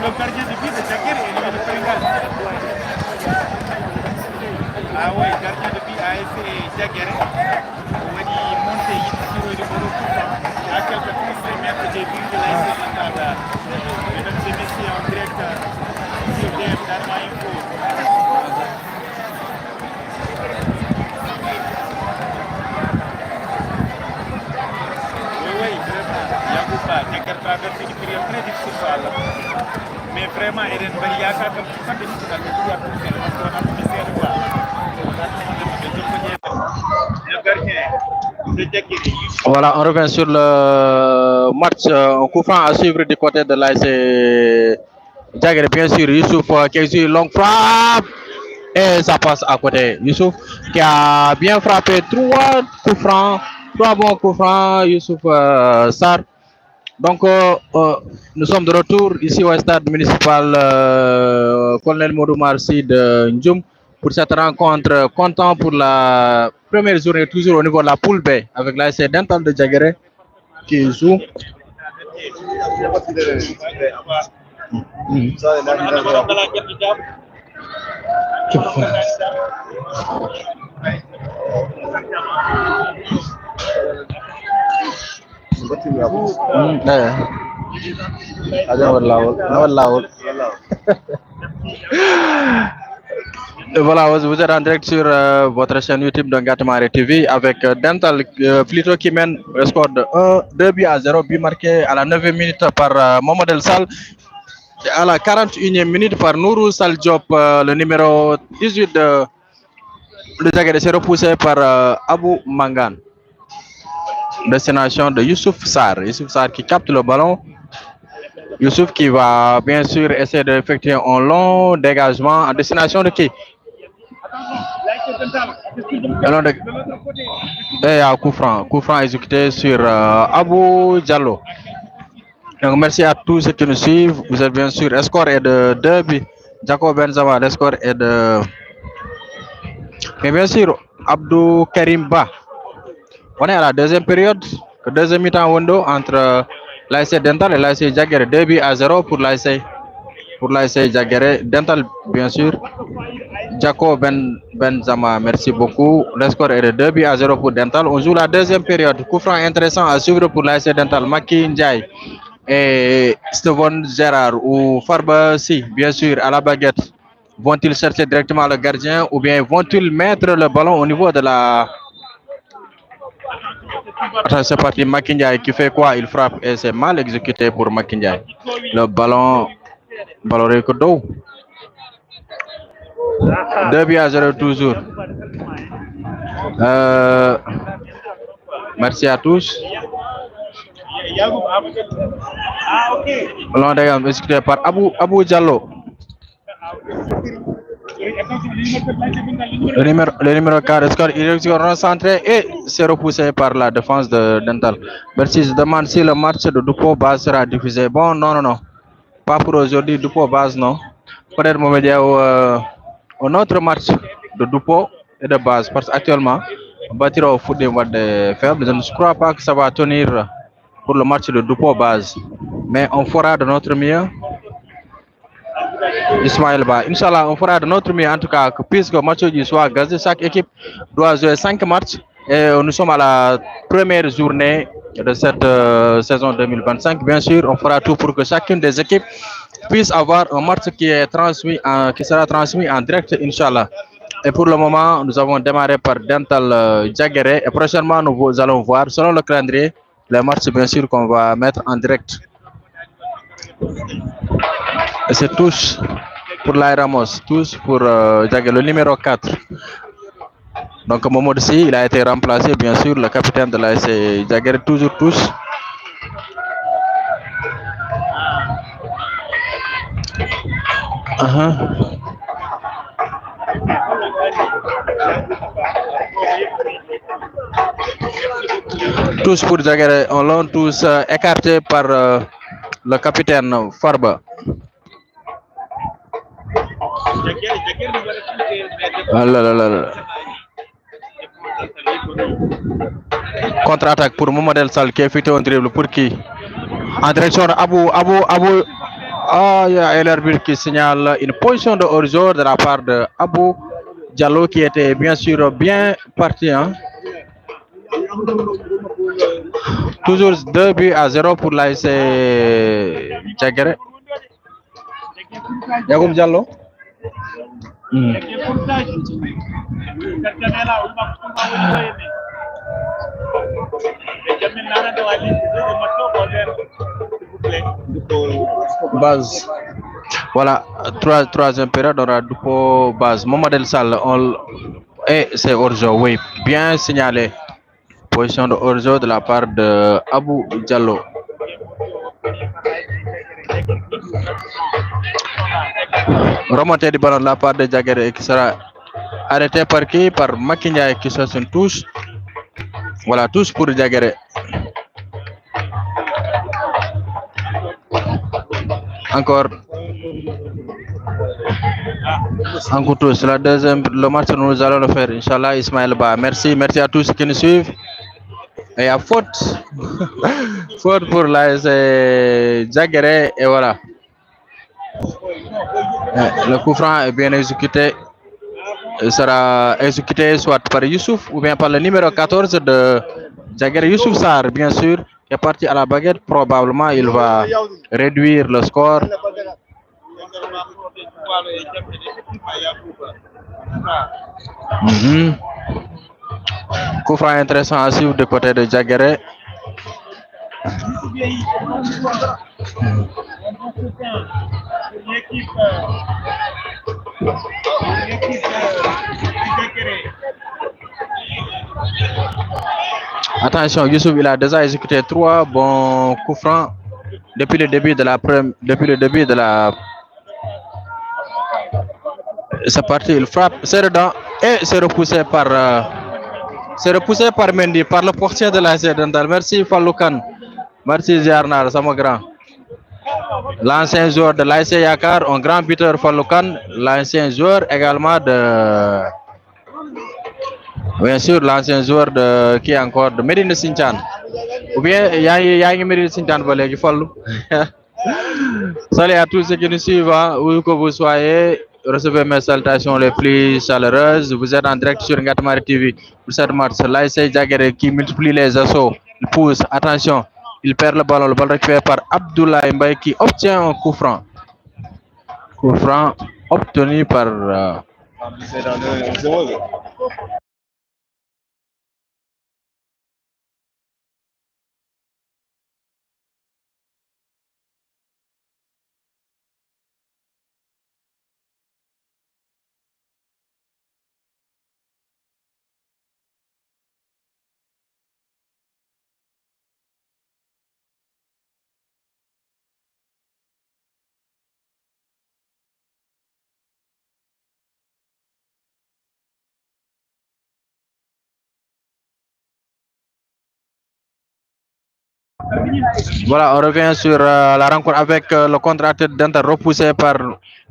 le gardien de but de Jaguer et le Péringal. Ah ouais, gardien de but ASC Jaguer. Wani monté sur le numéro à quelques pouces mètres des buts de l'ASC Dental. Mesdames et messieurs, en direct sur DF Dharma Info. Oui, vraiment, Yagouba, Jaguer traverse une période très difficile pour Allah. Mais vraiment, Eden Bariaka, comme tu sais, c'est la pour faire parce qu'on a pu faire quoi. Voilà, on revient sur le match. Un coup franc à suivre du côté de l'ASC Jaguer, bien sûr. Youssouf qui a eu une longue frappe. Et ça passe à côté. Youssouf qui a bien frappé trois coups francs. Trois bons coups francs. Youssouf Sarr. Donc, nous sommes de retour ici au stade municipal Colonel Modou Marcy de Ndjoum pour cette rencontre. Content pour la première journée, toujours au niveau de la poule B, avec l'ASC Dental de Jaguer qui joue. Voilà, vous êtes en direct sur votre chaîne YouTube de Ngatamare TV avec Dental plutôt qui mène le score de 2 buts à 0, but marqué à la 9e minute par Mohamed El Sal, à la 41e minute par Nourou Sal Diop, le numéro 18 de Jaguer, s'est repoussé par Abou Mangan. Destination de Youssouf Sarr. Youssouf Sarr qui capte le ballon. Youssouf qui va bien sûr essayer d'effectuer un long dégagement à destination de qui? Et à coup franc exécuté sur Abou Diallo. Donc merci à tous ceux qui nous suivent. Vous êtes bien sûr, le score est de 2 buts. Jacob Benzama, le score est de... Mais bien sûr, Abdou Karim Ba. On est à la deuxième période, le deuxième mi-temps window entre l'ASC Dental et l'ASC Jaguer. 2 buts à 0 pour l'ASC Jaguer. Dental, bien sûr. Jaco Benzama, merci beaucoup. Le score est de 2 buts à 0 pour Dental. On joue la deuxième période. Coup franc intéressant à suivre pour l'ASC Dental. Maki Ndiaye et Steven Gérard ou Farba Si, bien sûr, à la baguette. Vont-ils chercher directement le gardien ou bien vont-ils mettre le ballon au niveau de la... Attends, c'est parti, Makindiaï qui fait quoi? Il frappe et c'est mal exécuté pour Makindiaï. Le ballon est d'eau. 2 buts à 0 toujours. Merci à tous. Ballon dégagé exécuté par Abou Diallo. Le numéro 4, score, il est recentré et c'est repoussé par la défense de Dental. Merci, je demande si le match de Dupo Base sera diffusé. Bon, non. Pas pour aujourd'hui, Dupo Base, non. Peut-être un autre match de Dupo et de Base. Parce qu'actuellement, on bâtira au foot des mois de faibles. Je ne crois pas que ça va tenir pour le match de Dupo Base. Mais on fera de notre mieux. Ismaël Ba, Inch'Allah, on fera de notre mieux en tout cas, puisque le match du soir gazé, chaque équipe doit jouer 5 matchs et nous sommes à la première journée de cette saison 2025. Bien sûr, on fera tout pour que chacune des équipes puisse avoir un match qui sera transmis en direct, Inch'Allah. Et pour le moment, nous avons démarré par Dental Jaguer et prochainement nous allons voir, selon le calendrier, les matchs bien sûr qu'on va mettre en direct. Et c'est tous pour l'Air Ramos, tous pour Jaguer, le numéro 4. Donc Momo Sy, il a été remplacé, bien sûr, le capitaine de l'ASC Jaguer, toujours tous. Tous pour Jaguer, on l'a tous écartés par le capitaine Farba. Contre-attaque pour Mohamed El Sal qui effectue un dribble pour qui? En direction de Abou Ah, il y a l'arbitre qui signale une position de hors-jeu de la part de Abou Diallo qui était bien sûr bien parti. Hein. Toujours 2 buts à 0 pour l'ASC Djagere. Yacoub Diallo. Base. Voilà, troisième période, on aura Dupo base. Mohamed Sall, et c'est hors-jeu, oui, bien signalé. Position de hors-jeu de la part de Abou Diallo. Remontée du ballon de la part de Djagere qui sera arrêté par qui? Par Makindia qui cherche une touche. Voilà, touche pour Djagere. Encore. Un coup touche. La deuxième, le match nous allons le faire. Inch'Allah, Ismaël Ba. Merci à tous ceux qui nous suivent. Et à faute. Faute pour la Djagere et voilà. Le coup franc est bien exécuté. Il sera exécuté soit par Youssouf ou bien par le numéro 14 de Djagere, Youssouf Sarr, bien sûr, qui est parti à la baguette. Probablement, il va réduire le score. Coup franc intéressant à suivre du côté de Djagere. Attention, Youssouf, il a déjà exécuté 3 bons coups francs depuis le début de la c'est parti, il frappe, c'est dedans et c'est repoussé par Mendy, par le portier de l'ASC Dentale. Merci Falloukan, merci Ziarnar, Sama grand. L'ancien joueur de l'ASC Yakar, un grand buteur Falloukan, l'ancien joueur également de, bien sûr, l'ancien joueur de qui est encore de Medina Sinchan. Ou bien Yang Medina Sinchan Valé Fallou. Salut à tous ceux qui nous suivent, où que vous soyez. Recevez mes salutations les plus chaleureuses. Vous êtes en direct sur Ngatamari TV pour cette match. L'ASC Djagere qui multiplie les assauts. Il pousse, attention, il perd le ballon récupéré par Abdoulaye Mbaye qui obtient un coup franc. Coup franc obtenu par Voilà, on revient sur la rencontre avec le contre-attaque d'Inter repoussé par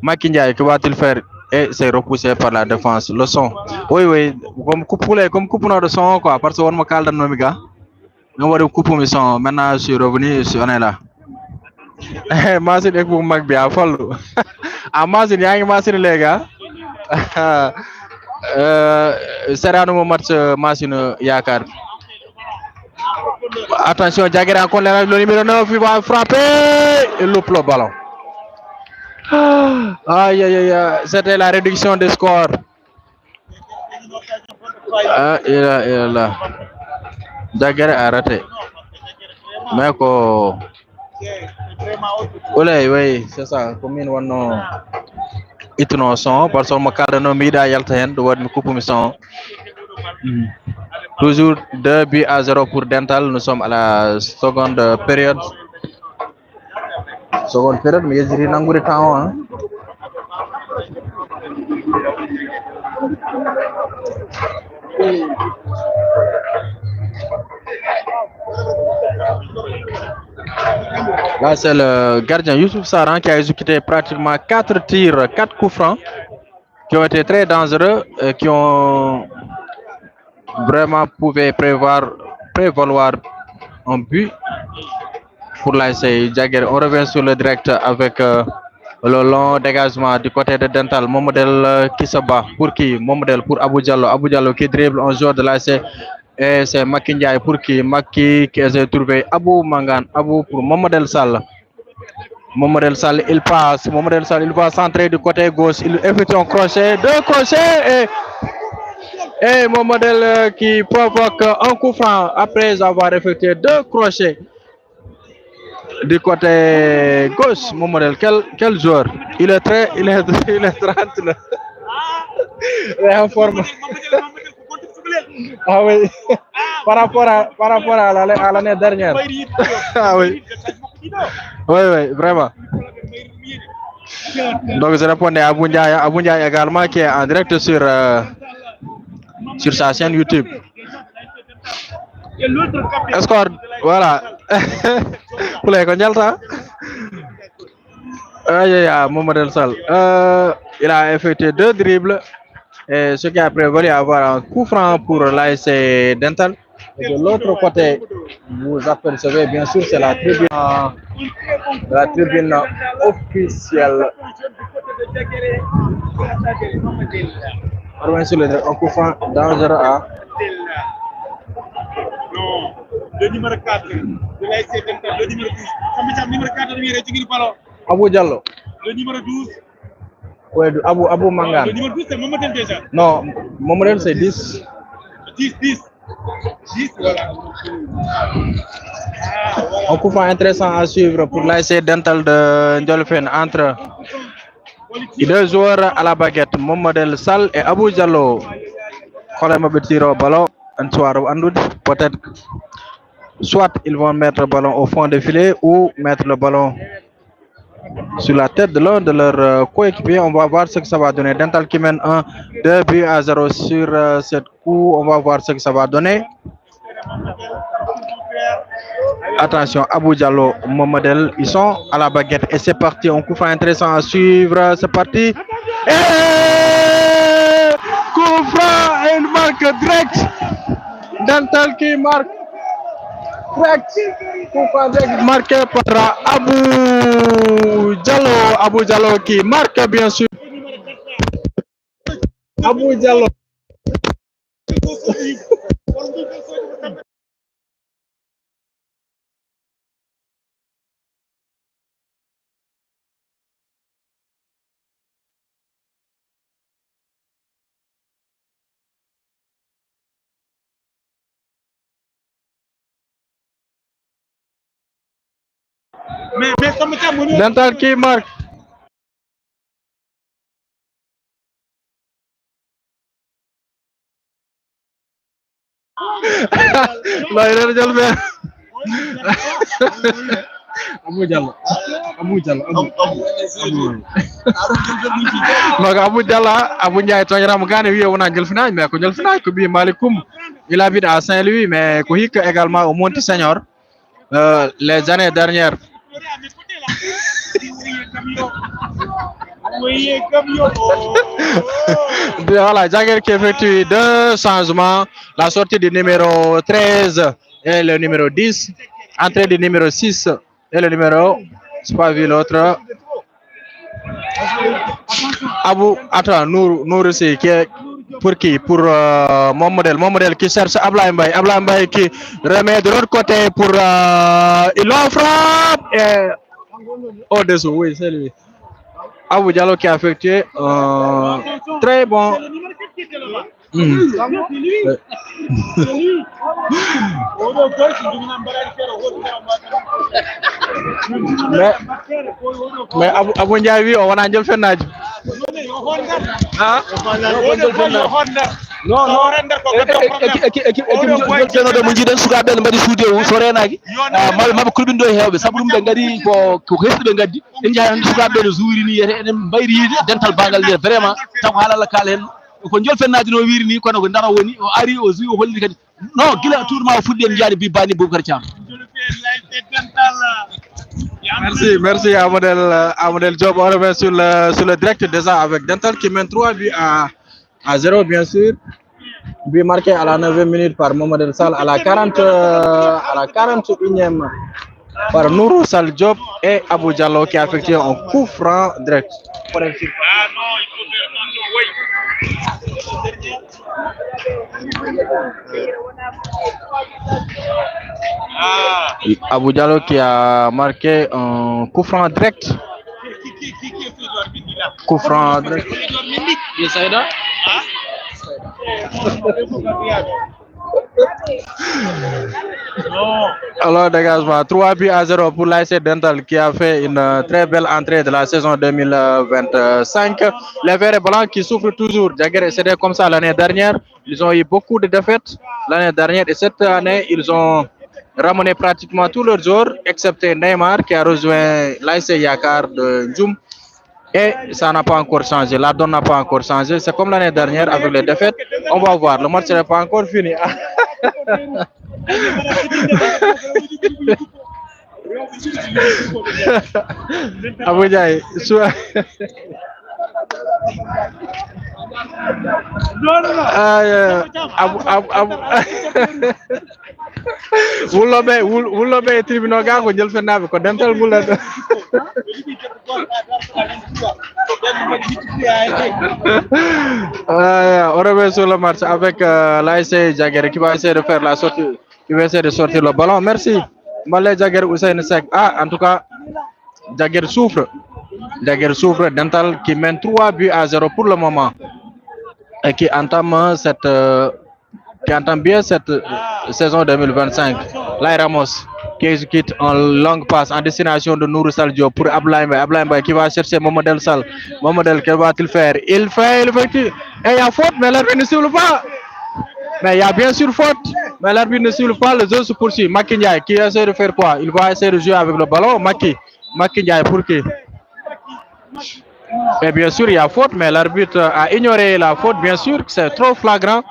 Makindia. Que va-t-il faire? Et c'est repoussé par la défense. Le son. Oui, comme coupe de son, quoi. Parce qu'on me calme dans nos gars. On va couper le son. Maintenant, je suis revenu, on est là. Masin ek bu mag bi a fallu. Ah, Masin yaa ngi Masin les gars. Serano mo match Masin Yakar. Attention, Djagere encore le numéro 9, il va frapper. Il loupe le ballon. Aïe, c'était la réduction des scores. Il est là. Djagere a raté. Mais quoi. Oui, c'est ça. Combien on a itno son parce que ma carte no mida yalta hen do wad mi coupe mi son. Toujours 2-0 pour Dental. Nous sommes à la seconde période. Mais il y a un temps. Là, c'est le gardien Youssouf Saran qui a exécuté pratiquement 4 tirs, 4 coups francs qui ont été très dangereux et qui ont vraiment pouvaient prévaloir un but. pour l'ASC Diaguer. On revient sur le direct avec le long dégagement du côté de Dental. Mon modèle qui se bat pour qui? Mon modèle pour Abou Diallo. Abou Diallo qui dribble un joueur de l'ASC. Et c'est Maki Ndiaye pour qui? Maki qui essaie de trouver Abou Mangan. Abou pour mon modèle Sall. Mohamed Sall, il passe. Mohamed Sall, il va centrer du côté gauche. Il effectue un crochet, deux crochets et Mohamed qui provoque un coup franc après avoir effectué deux crochets du côté gauche. Mohamed, quel joueur? Il est 30 là. Il est en forme. Ah oui, par rapport à l'année dernière. Ah oui. Oui, vraiment. Donc je répondais à Abou Ndiaye également qui est en direct sur sa chaîne YouTube. Score, voilà. Vous l'avez connu ça? Mohamed Sall. Il a effectué deux dribbles. Et ce qui a prévalu avoir un coup franc pour l'ASC Dental. Et de l'autre côté, vous apercevez bien sûr, c'est la tribune officielle. On sur un coup franc dangereux à. Non, le numéro 4 de l'ASC Dental, le numéro 12. Le numéro 4 de ballon. Abou Diallo. Le numéro 12. Oui, Abou Mangan. Le numéro 12, c'est Mohamed déjà. Non, Mohamed c'est 10. 10, voilà. Un coup franc intéressant à suivre pour l'ASC Dental de Ndiolofène entre les deux joueurs à la baguette, Mohamed Sall et Abou Diallo. Peut-être soit ils vont mettre le ballon au fond du filet ou mettre le ballon sur la tête de l'un de leurs coéquipiers. On va voir ce que ça va donner. Dental qui mène 2 buts à 0 sur cette coup. On va voir ce que ça va donner. Attention, Abou Diallo, Mohamed, ils sont à la baguette. Et c'est parti. Un coup franc intéressant à suivre. C'est parti. Et coup franc et une marque direct. Dental qui marque. Coup franc direct marqué par Abou Diallo qui marque bien sûr. Abou Diallo. Mais Dental qui marque. Non, il est déjà fait. Abou Diallo. Abou Diallo, Abou Ndiaye toñram gane wi wona jël finaj mais ko jël finaj ko bi Malicoum. Il habite à Saint-Louis mais ko hikka également au Monti Senior. Les années dernières. Voilà, Diaguer qui effectue deux changements. La sortie du numéro 13 et le numéro 10. Entrée du numéro 6 et le numéro. Je n'ai pas vu l'autre. Abou, attends, Nour c'est qui est pour qui? Pour mon modèle qui cherche Ablaye Mbaye qui remet de l'autre côté pour il en frappe et au-dessous, oui, c'est lui. Abou Diallo qui a effectué très bon. Mais Abou Ndiaye on a jël fennaaj. Ah non équipe jolfenoɗo mo jiiɗen sukaɓe ne mbaɗi suude so renaki maɓe kulɓinɗo e hewɓe saabu ɗum ɓe gaari ko hesɗiɓe gaddi en jahi sukaɓe no zuuri ni yete enen mbayri yiide dental bangal nde vraiment taw ko haalalla kaala hen ko jolfennaji no wiiri ni kono ko ndara woni o ari o suwi o holli kadi non guila tournoi o fuɗɗi en jaani bi bani Boubacar Thiam. Merci Amadel Diop. On revient sur le direct déjà avec Dental qui mène 3 buts à 0 bien sûr. But marqué à la 9e minute par Mohamed Sall à la 41e par Nourou Sal Diop et Abou Diallo qui a effectué un coup franc direct. Ah non, il faut faire attention, Abou Diallo qui a marqué un coup franc direct. Qui est ce joueur Mendy là? Coup franc direct. Non. Alors, dégagement, 3 buts à 0 pour l'AS Dental qui a fait une très belle entrée de la saison 2025. Les Verts et Blancs qui souffrent toujours. C'était comme ça l'année dernière. Ils ont eu beaucoup de défaites l'année dernière et cette année, ils ont ramené pratiquement tous leurs joueurs, excepté Neymar qui a rejoint l'AS Yakar de Djoum. Et ça n'a pas encore changé. La donne n'a pas encore changé. C'est comme l'année dernière avec les défaites. On va voir. Le match n'est pas encore fini. Abou Ndiaye wulobe tribunal ga ko jël fenabe ko dental gula on revient sur le match avec l'ASC Diaguer qui va essayer de faire la sortie, qui va essayer de sortir le ballon. Merci Malé Diaguer Hussein Sek. En tout cas Diaguer souffre Dental qui mène 3 buts à 0 pour le moment et qui entame bien cette saison 2025. Lai Ramos qui exécute une longue passe en destination de Nourou Sal Diop pour Ablaïmba qui va chercher Mohamed Sal. Mohamed, que va-t-il faire? Il fait et il y a faute, mais l'arbitre ne siffle pas. Mais il y a bien sûr faute, mais l'arbitre ne siffle pas, le jeu se poursuit. Maki Ndiaye qui essaie de faire quoi? Il va essayer de jouer avec le ballon. Maki Ndiaye pour qui? Et bien sûr, il y a faute, mais l'arbitre a ignoré la faute, bien sûr, c'est trop flagrant,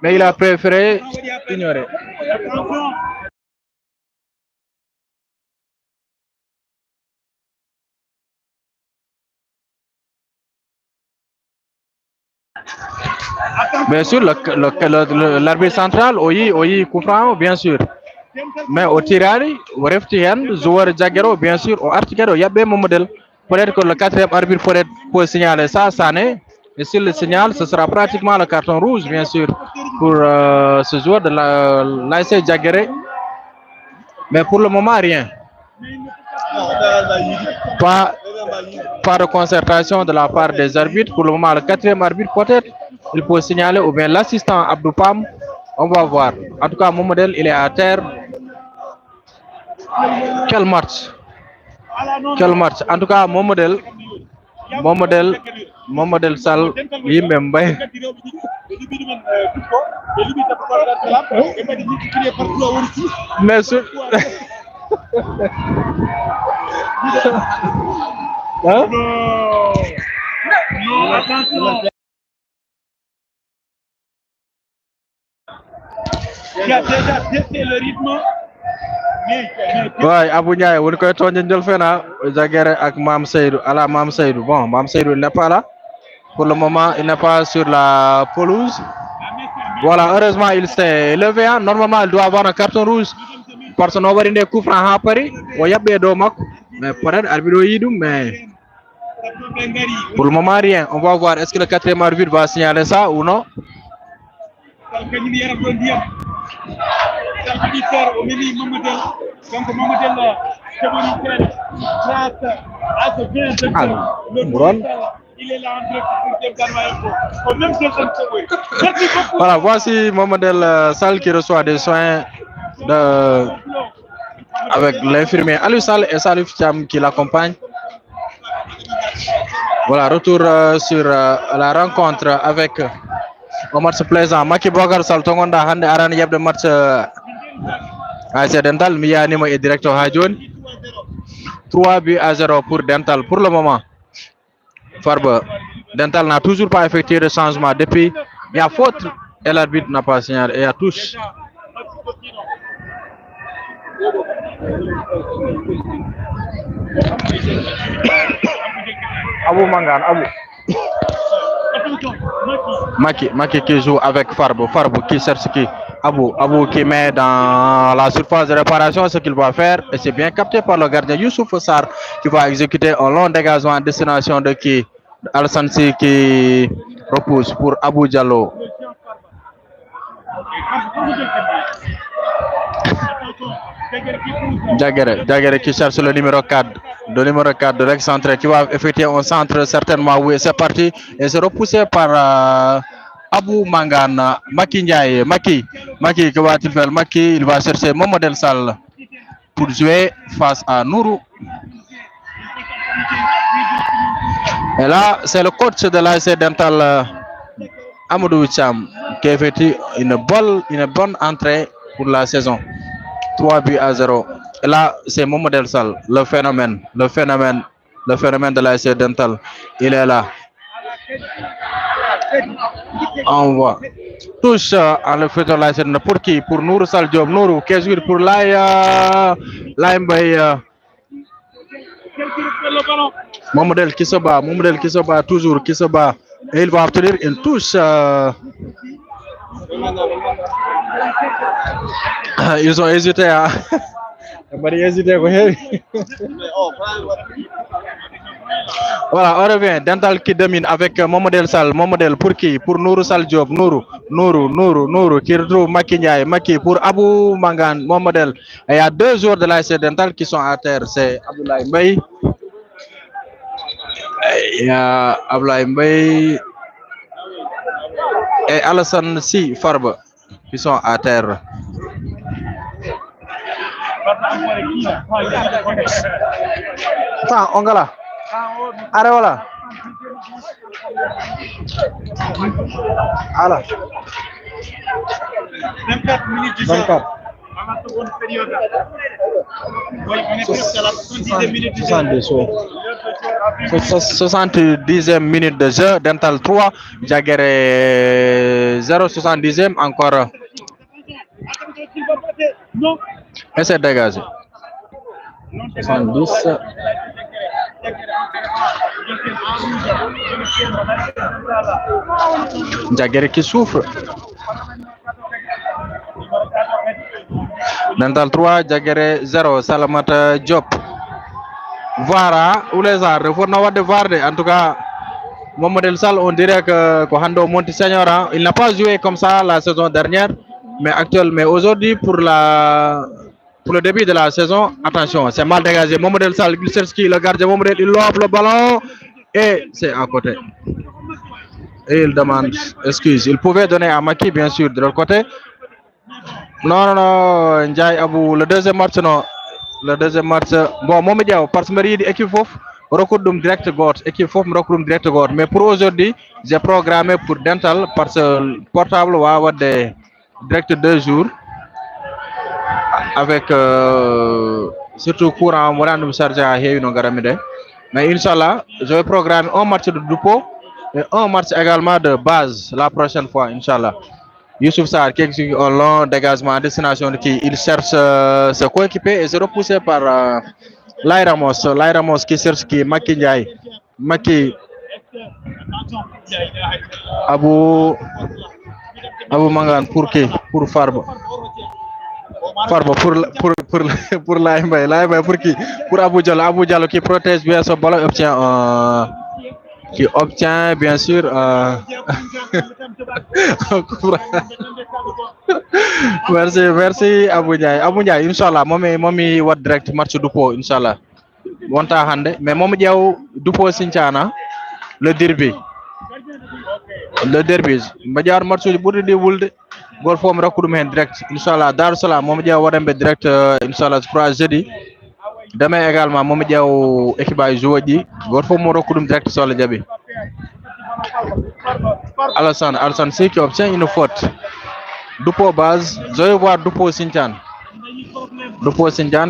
mais il a préféré ignorer. Bien sûr, l'arbitre central, oui, coup franc, bien sûr. Mais au tirari, au reftihen, joueur Diaguero, bien sûr, au artiquero, il y a bien mon modèle. Peut-être que le quatrième arbitre peut signaler ça, n'est. Et s'il le signale, ce sera pratiquement le carton rouge, bien sûr, pour ce joueur de l'AS Diagueré. Mais pour le moment, rien. Pas de concertation de la part des arbitres. Pour le moment, le quatrième arbitre, peut-être, il peut signaler, ou bien l'assistant Abdou Pam. On va voir. En tout cas, mon modèle, il est à terre. Quel match! En tout cas, mon modèle Sal, il même bay. Mais hein? Non, attention. Il a déjà baissé le rythme. Ouais, Abou Ndiaye, vous pouvez tourner de le Diaguer avec Mam Seydou. Alors, Mam Seydou, bon, Mam Seydou n'est pas là. Pour le moment, il n'est pas sur la pelouse. Voilà, heureusement, il s'est levé. Normalement, il doit avoir un carton rouge. Parce qu'on va avoir des coups francs à Paris. Il y a des dommages. Mais peut-être, arbitre Yidou, mais pour le moment, rien. On va voir, est-ce que le quatrième arbitre va signaler ça ou non? Voilà, voici Mohamed Sal qui reçoit des soins avec l'infirmier Aliou Sal et Salif Thiam qui l'accompagne. Voilà, retour sur la rencontre avec un match plaisant. Maki Bogar Sal Tongonda Hande Aran Yabde match AS Dental, Miyanimo et directeur Hadjoun. 3 buts à 0 pour Dental pour le moment. Farbe, Dental n'a toujours pas effectué de changement depuis. Il y a faute et l'arbitre n'a pas signalé. Et il y a touche. Abou Mangan, Abou. Maki qui joue avec Farbo qui cherche qui Abou qui met dans la surface de réparation ce qu'il va faire et c'est bien capté par le gardien Youssouf Sarr qui va exécuter un long dégagement à destination de qui Alassane Sy qui repousse pour Abou Diallo. Diaguerre qui cherche le numéro 4. Le numéro 4 de l'excentré qui va effectuer un centre certainement. Oui, c'est parti. Et c'est repoussé par Abou Mangane. Maki Ndiaye. Maki, que va-t-il faire? Maki, il va chercher Mohamed El Sall pour jouer face à Nourou. Et là, c'est le coach de l'ASC Dental, Amadou Cham, qui effectue une bonne entrée pour la saison. 3-0. Et là, c'est Mohamed El Sall, le phénomène de l'ASC Dental. Il est là. On voit. Touche en le faisant l'ASC Dental. Pour qui? Pour Nourou Sall Diop. Nourou, qui est pour Laïmbaye. Mohamed qui se bat, toujours qui se bat. Et il va obtenir une touche. Ils ont hésité à. Voilà, on revient. Dental qui domine avec Mohamed El Sall. Mohamed pour qui? Pour Nourou Sall Diop. Nourou qui retrouve Maki Ndiaye. Maki pour Abou Mangane. Mohamed. Et il y a deux joueurs de l'ASC Dental qui sont à terre. C'est Abdoulaye Mbaye. Il y a Abdoulaye Mbaye et Alassane Sy Farba qui sont à terre. Attends, Ongala. Allez, voilà. Allez. 24 minutes du 24. À la seconde période. Oui, on est presque à la 70e minute du jeu. 70e minute de jeu. Dental 3. Diaguerre 0. 70e encore. Et c'est dégagé. 70. Diaguerre qui souffre. Dental 3, Diaguerre 0. Salamata Diop. Vara, ou les arts, il faut n'avoir de Varde. En tout cas, Mohamed El Sall, on dirait que Hando Monti Senior, il n'a pas joué comme ça la saison dernière, mais aujourd'hui, pour le début de la saison, attention, c'est mal dégagé. Mohamed El Sall, Glisserski, le gardien Mohamed, il lobe le ballon et c'est à côté. Et il demande excuse. Il pouvait donner à Maki, bien sûr, de l'autre côté. Non, Ndiaye Abou, le deuxième match, non. Le deuxième match, bon, Mohamed Diaw, parce que je suis équipe fof, recours direct gauche, équipe fof, recours direct gauche. Mais pour aujourd'hui, j'ai programmé pour Dental, parce que le portable va avoir des direct 2 jours. Avec surtout courant, moi, nous charger à Garamide. Mais Inch'Allah, je vais programmer un match de Dupo et un match également de base la prochaine fois, Inch'Allah. Youssouf Sarr qui exécute un long dégagement à destination de qui il cherche se coéquiper et se repousser par Laye Ramos qui cherche qui Maki Ndiaye. Maki Abou Mangane pour qui? Pour Farba. Farba pour Laye Mbaye pour qui? Pour Abou Diallo qui protège bien son ballon qui obtient bien sûr merci Abou Ndiaye Inch'Allah momi wat direct match Dupo Inch'Allah wonta hande mais momi Diaw Dupo Sinthiana le derby mbajar match burde di wulde gol fom rakudum hen direct Inch'Allah Darou Salam momi Diaw wadambe direct Inch'Allah je jeudi. Demain également, Momi Diaw équipage joué, votre fois mon recours direct sur le Djabi. Alassane Sy qui obtient une faute. Dupo base, je vais voir Dupo Sinthiane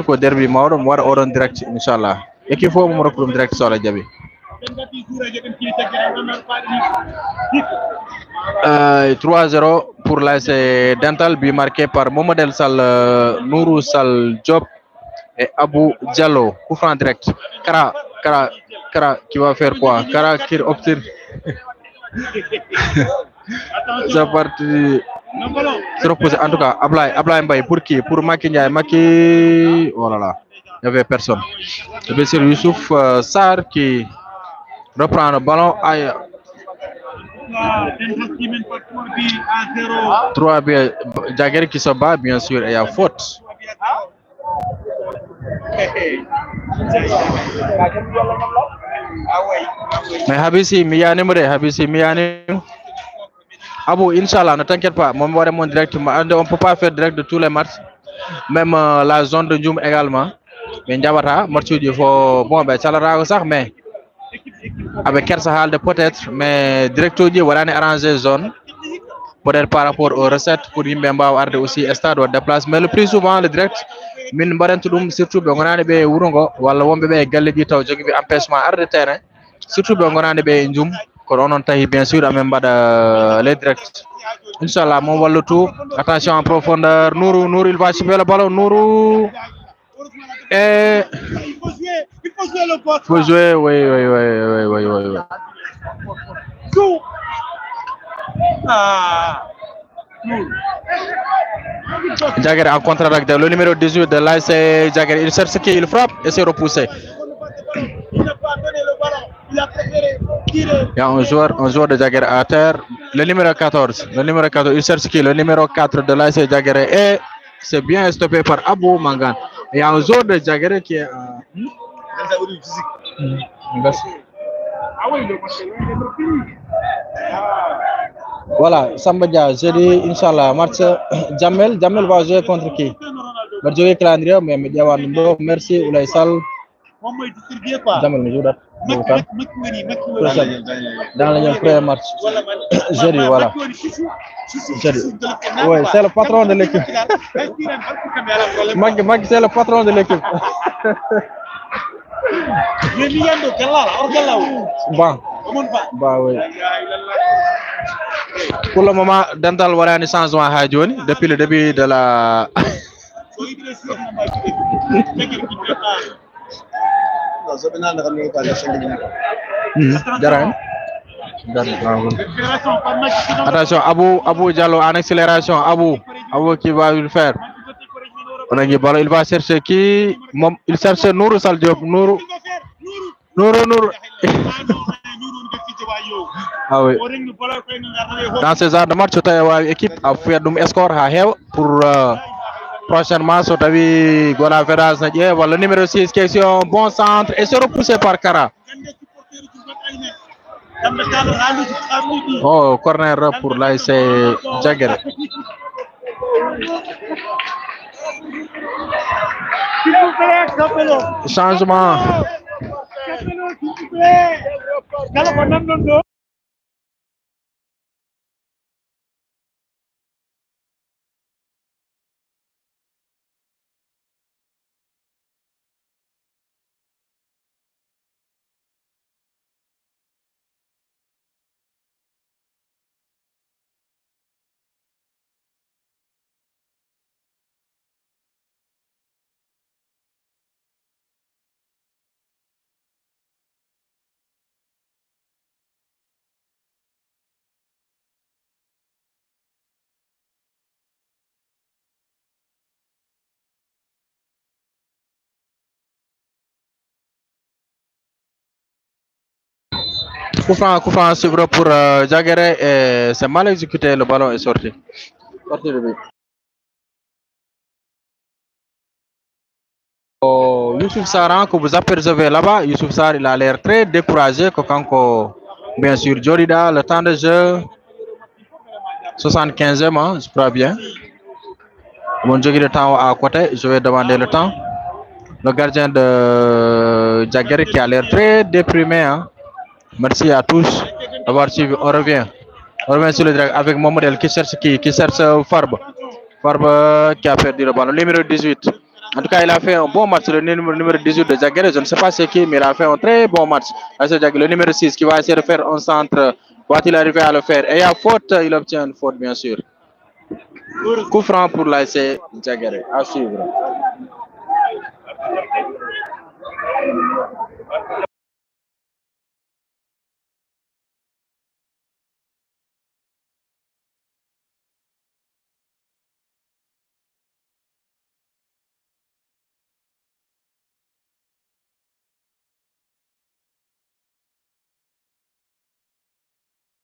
ko derby Maodo, moi on direct Inch'Allah. Et qu'il faut mon recours direct sur le Djabi. 3-0 pour l'ASC Dental, but marqué par Mohamed El Sall, Nourou Sall Diop et Abou Diallo, coup franc direct. Kara qui va faire quoi? Kara qui obtient. C'est parti. C'est repoussé. En tout cas, Ablaye Mbaye, pour qui? Pour Maki Ndiaye. Maki. Oh là là. Il n'y avait personne. Et bien sûr, Youssouf Sarr qui reprend le ballon. Aïe. 3 buts. Jagger qui se bat, bien sûr, et il y a faute. Mais Habisi, Miyane. Abou, Inch'Allah, ne t'inquiète pas. Moi, on ne peut pas faire direct de tous les matchs. Même la zone de Djoum également. Mais Ndiabata, il faut. Bon, ben, ça le ça, mais. Avec Kersahal de peut-être. Mais directeur, il va arranger zone. Peut-être par rapport aux recettes pour Yimbemba ou Arde aussi, stade ou déplace. Mais le plus souvent, le direct. Min barentou surtout be ngonani be wurongo walla wombe be galle bi taw jogi bi empêchement arde terrain surtout be ngonani be njum ko onon tahi bien sûr amen bada les directs inchallah mon wallu tout attention en profondeur Nourou il va choper le ballon Nourou et il faut jouer oui. Jagger en contre-attaque, le numéro 18 de l'AS Jagger, il cherche qui il frappe et c'est repoussé. Il y a un joueur de Jagger à terre, le numéro 14, il cherche qui? Le numéro 4 de l'AS Jagger et c'est bien stoppé par Abou Mangan. Il y a un joueur de Jagger qui est voilà, Samba Dia, j'ai dit, Inch'Allah, match Jamel va jouer contre qui? Va jouer calendrier, mais merci, Oulay Sall. Jamel me joue dans le premier match. J'ai dit, voilà. Oui, c'est le patron de l'équipe. Mag, c'est le patron de l'équipe. Bon. Bah oui. Pour le moment, Dental Warani changement à Johnny depuis le début de la. Attention, Abou Diallo en accélération. Abou qui va le faire. Il va chercher qui? Il cherche Nourou Saldiop. Nourou. Ah oui. Dans ces genres de match, l'équipe a fait un score pour prochainement. Le numéro 6 qui est un bon centre et se repoussé par Kara. Oh, corner pour l'AS Jagger. Changement. Coup franc suivre pour Jagger et c'est mal exécuté, le ballon est sorti. Youssouf Sarr, que vous apercevez là-bas, Youssouf Sarr, il a l'air très découragé. Bien sûr, Jorida, le temps de jeu, 75e, je crois bien. Mon jeu de temps à côté, je vais demander le temps. Le gardien de Jagger qui a l'air très déprimé. Hein. Merci à tous d'avoir suivi. On revient sur le direct avec mon modèle qui cherche Farbe. Farbe qui a perdu le ballon. Numéro 18. En tout cas, il a fait un bon match, le numéro 18 de Jagger. Je ne sais pas c'est qui, mais il a fait un très bon match. Le numéro 6 qui va essayer de faire un centre. Va-t-il arriver à le faire? Et à faute, il obtient une faute, bien sûr. Coup franc pour l'AS Jagger. À suivre.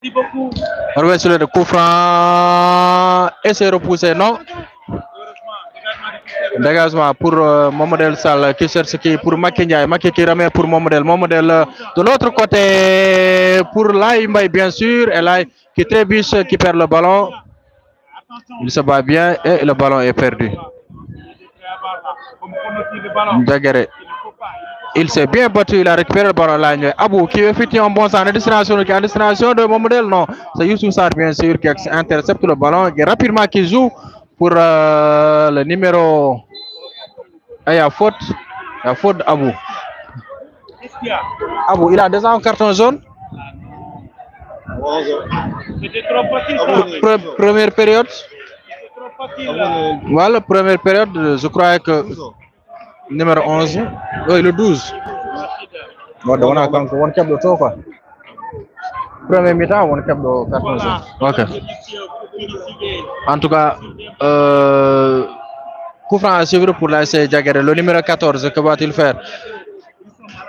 Merci beaucoup. On va sur le coup franc et c'est repoussé, non? Dégagement pour Momodel Sall qui cherche qui pour Macky Ndiaye, Macky qui remet pour Momodel, Momodel de l'autre côté pour Laye Mbaye bien sûr, et Laye qui trébuche, qui perd le ballon. Il se bat bien et le ballon est perdu. Diaguéré. Il s'est bien battu, il a récupéré le ballon là. Abou qui effectue un bon sens à destination de Momodel, non. C'est Youssouf Sarr bien sûr qui intercepte le ballon et rapidement qui joue pour le numéro. Il y a faute Abou. Abou, il a déjà un carton jaune. C'était trop facile. Première période. Voilà, première période, je crois que numéro 11. Oui, le 12. On a quand on cap de tout quoi. Premier mi-temps, on cap de carton jaune. Ok. En tout cas, coup franc à suivre pour l'ASC Diaguéré. Le numéro 14, que va-t-il faire?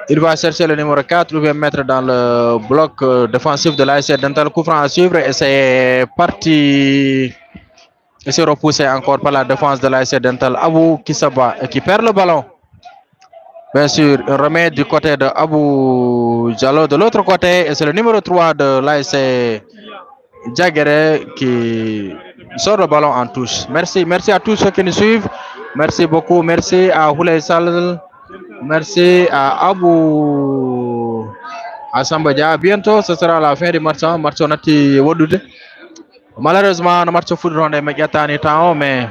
Il va chercher le numéro 4 ou bien mettre dans le bloc défensif de l'ASC Dental. Coup franc à suivre et c'est parti. Et c'est repoussé encore par la défense de l'ASC Dental. Abou qui se bat et qui perd le ballon. Bien sûr, il remet du côté de Abou Diallo de l'autre côté. Et c'est le numéro 3 de l'ASC Diaguéré qui sort le ballon en touche. Merci à tous ceux qui nous suivent. Merci beaucoup. Merci à Houlay Sall. Merci à Abou Assambadia. Bientôt, ce sera la fin du match. Match nati wodude. Malheureusement, le match foot ronde mais gatani temps mais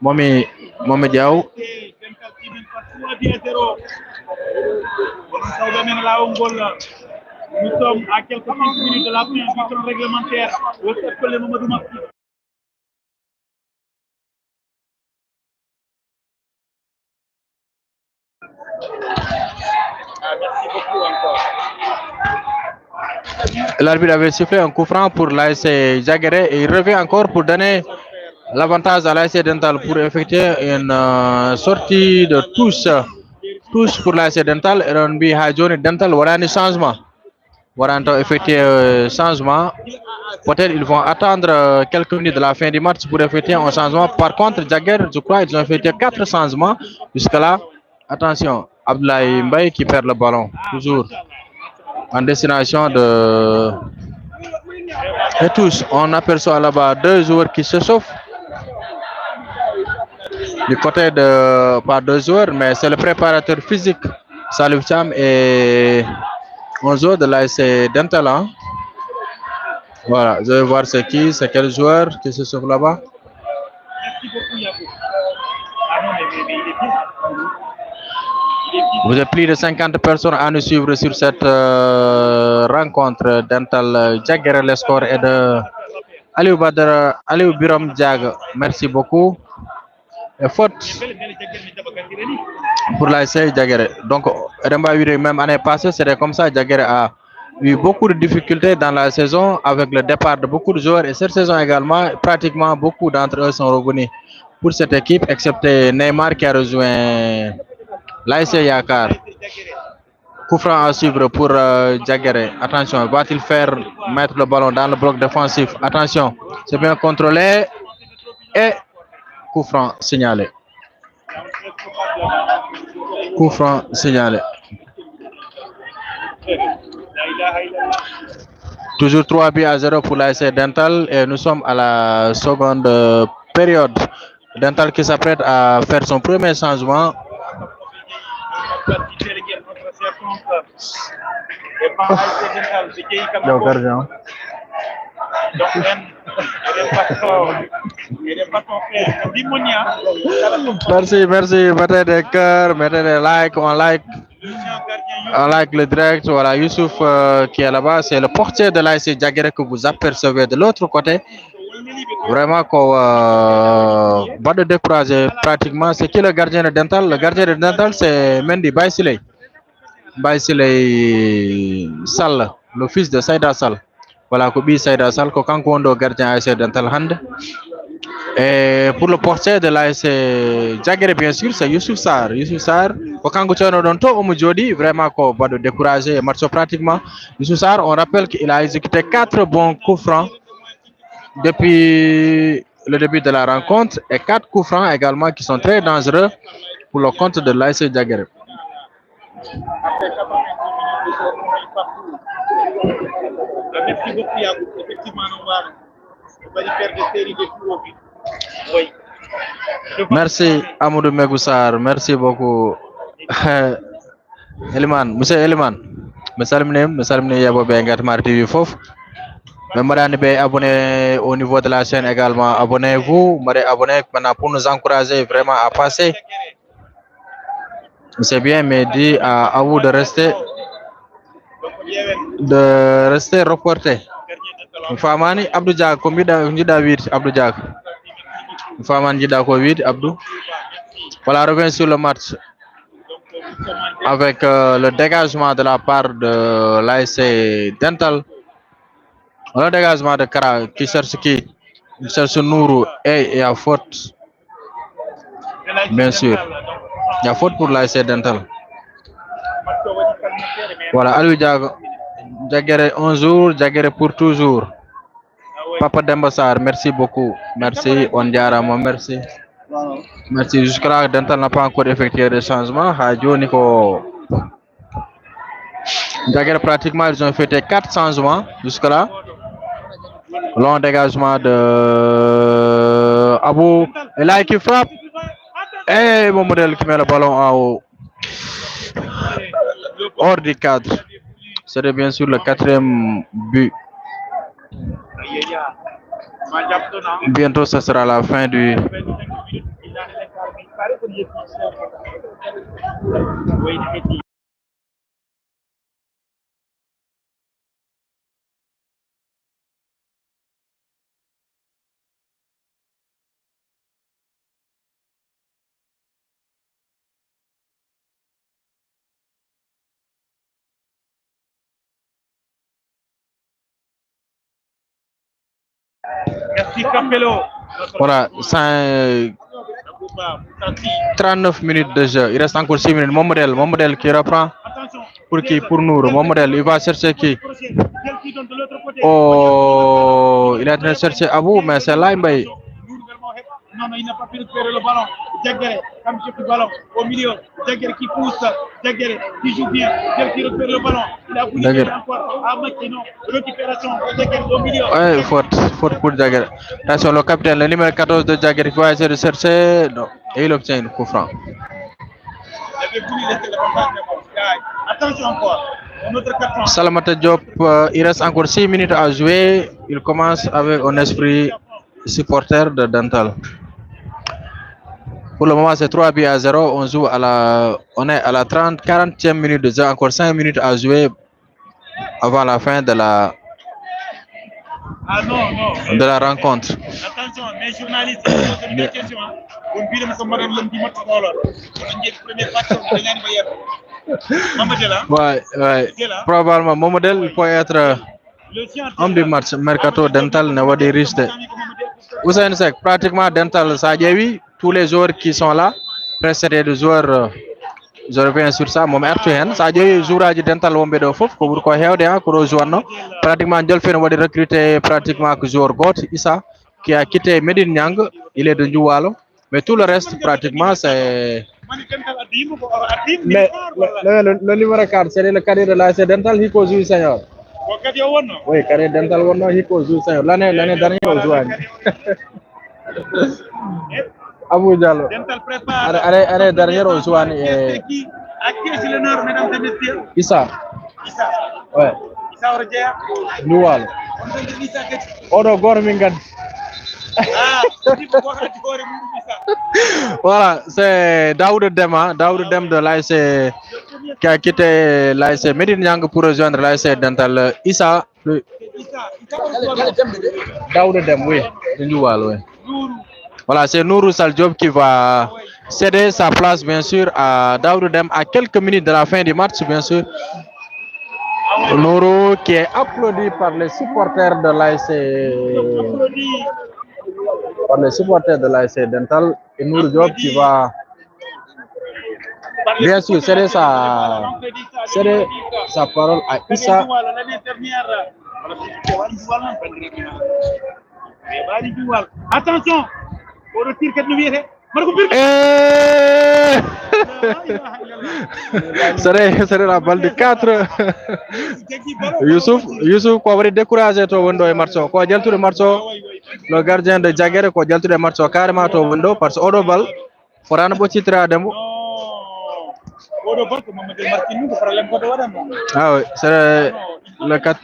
Momi Diaw. Nous sommes à quelques minutes de la fin du temps réglementaire. Merci beaucoup encore. L'arbitre avait sifflé un coup franc pour l'ASC Diaguéré et il revient encore pour donner l'avantage à l'ASC Dental pour effectuer une sortie de touche pour l'ASC Dental. Et on bi Hajoni Dental voilà un changement. Voilà effectuer changement. Peut-être ils vont attendre quelques minutes de la fin du match pour effectuer un changement. Par contre, Diaguéré, je crois ils ont effectué 4 changements jusqu'à là. Attention, Abdoulaye Mbaye qui perd le ballon toujours en destination de et tous. On aperçoit là-bas 2 joueurs qui se chauffent du côté de pas 2 joueurs mais c'est le préparateur physique Salif Cham et un joueur de l'ASC Dental. Voilà, je vais voir c'est quel joueur qui se chauffe là-bas. Vous êtes plus de 50 personnes à nous suivre sur cette rencontre Dental Diaguéré. Le score est de Aliou Biram Diag. Merci beaucoup. Et faute pour l'ASC Diaguéré. Donc, même année passée, c'était comme ça. Diaguéré a eu beaucoup de difficultés dans la saison avec le départ de beaucoup de joueurs. Et cette saison également, pratiquement beaucoup d'entre eux sont revenus pour cette équipe, excepté Neymar qui a rejoint l'ASC Yakar. Coup franc à suivre pour Diaguéré. Attention, va-t-il faire mettre le ballon dans le bloc défensif? Attention, c'est bien contrôlé. Et coup franc signalé. Coup franc signalé. Toujours 3-0 pour l'ASC Dental et nous sommes à la seconde période. Dental qui s'apprête à faire son premier changement. Le gardien. Merci. Mettez des cœurs, mettez des likes, on like le direct. Voilà, Youssouf qui est là-bas, c'est le portier de l'ASC Diaguéré que vous apercevez de l'autre côté. Vraiment qu'on va de décourager pratiquement. C'est qui le gardien de Dental? Le gardien de Dental, c'est Mendy Baïsiley Sall, le fils de Saïda Sall. Voilà, Kobi Saïda Sall, ko kanko wondo gardien ASC Dental hande. Et pour le portier de l'AS Jagere, bien sûr, c'est Youssouf Sarr. Youssouf Sarr, quand on a dit on dit vraiment qu'on va décourager le match pratiquement. Youssouf Sarr, on rappelle qu'il a exécuté 4 bons coups francs depuis le début de la rencontre et 4 coups francs également qui sont très dangereux pour le compte de l'AS Jagere. Merci beaucoup, Yacoub. Effectivement, on va faire des séries de coups. Oui. Merci Amadou Megoussar, merci beaucoup. Eliman, monsieur Eliman, me salimne yabo be Ngatmar TV fof. Mais madame be abonné au niveau de la chaîne également, abonnez-vous, abonnez maintenant pour nous encourager vraiment à passer. C'est bien, mais dit à vous de rester reporté. Famani Abdou Diak ko mbiɗa wiide Abdou Diak Famani jiɗa ko wiide Abdou. Voilà, revient sur le match avec le dégagement de la part de l'ASC Dental. Le dégagement de Kara qui cherche Nourou et il y a faute. Bien sûr, il y a faute pour l'ASC Dental. Voilà, Aliou Diago. Jagere un jour, Jagere pour toujours. Papa Dembassar, merci beaucoup. Merci, Ondiarama, merci. Merci. Jusque-là, Dental n'a pas encore effectué des changements. Jagere, pratiquement, ils ont effectué 4 changements jusque-là. Long dégagement de Abou. Et là, qui frappe. Et mon modèle qui met le ballon en haut. Hors du cadre. C'est bien sûr le 4e but. Bientôt, ce sera la fin du. Merci Capello. Voilà, 39 minutes de jeu. Il reste encore 6 minutes. Mon modèle qui reprend. Pour qui? Pour Nour. Mon modèle, il va chercher qui? Oh, il est en train de chercher Abou, mais c'est là, Mbaye. Non, il n'a pas pu récupérer le ballon. Jagere, comme je le ballon au milieu. Jagere qui pousse. Jagere qui joue bien. Jagere qui récupère le ballon. Il a voulu faire encore à non. Récupération. Jagere au milieu. Ouais, faute pour Jagere. Attention, le capitaine, le numéro 14 de Jagere qui va essayer de chercher. Non. Et il obtient une coup franc. Il avait voulu laisser le ballon. Attention encore. Salamata Diop, il reste encore 6 minutes à jouer. Il commence avec un esprit supporter de Dental. Pour le moment, c'est 3 buts à 0. On est à la 40e minute de jeu. Encore 5 minutes à jouer avant la fin de la rencontre. Attention, mes journalistes, une question. Ouais. Probablement, mon modèle peut être homme du match. Mercato Dental ne va pas riche. Hussein Sek, pratiquement Dental, ça tous les joueurs qui sont là, presque des joueurs, je reviens sur ça, mon Artuhen, ça dit joueur de Dental Wombe de Fof, pour quoi rejoindre, pratiquement Delphin va recruter pratiquement que joueur Got, Issa, qui a quitté Medine Nyang, il est de Njoualo, mais tout le reste pratiquement c'est. Mais le numéro 4, c'est le carrière de l'AC Dental, il faut jouer senior. Oui, carré Dental Wono, il faut jouer ça. L'année dernière, on joue. Abou Diallo. L'année dernière, on joue. Issa. Ouais. Noual. Odo Gormingad. Voilà, c'est Daoud Dem de l'AC qui a quitté l'AC Medine Yang pour rejoindre l'AC Dental. Issa. Daoud Dem, oui. Voilà, c'est Nourou Saljob qui va céder sa place, bien sûr, à Daoud Dem à quelques minutes de la fin du match, bien sûr. Nourou qui est applaudi par les supporters de l'AC par les supporters de l'ASC Dental et Nour Diop qui va bien sûr céder sa parole à Issa. Attention, au retire que nous viendrons. Serait la balle de 4. Youssouf ko wari découragé to wondo e match ko jaltude match le gardien de Jagere ko jaltude match carrément to wondo parce que odo bal forana bo citrade mo ah oui c'est le 4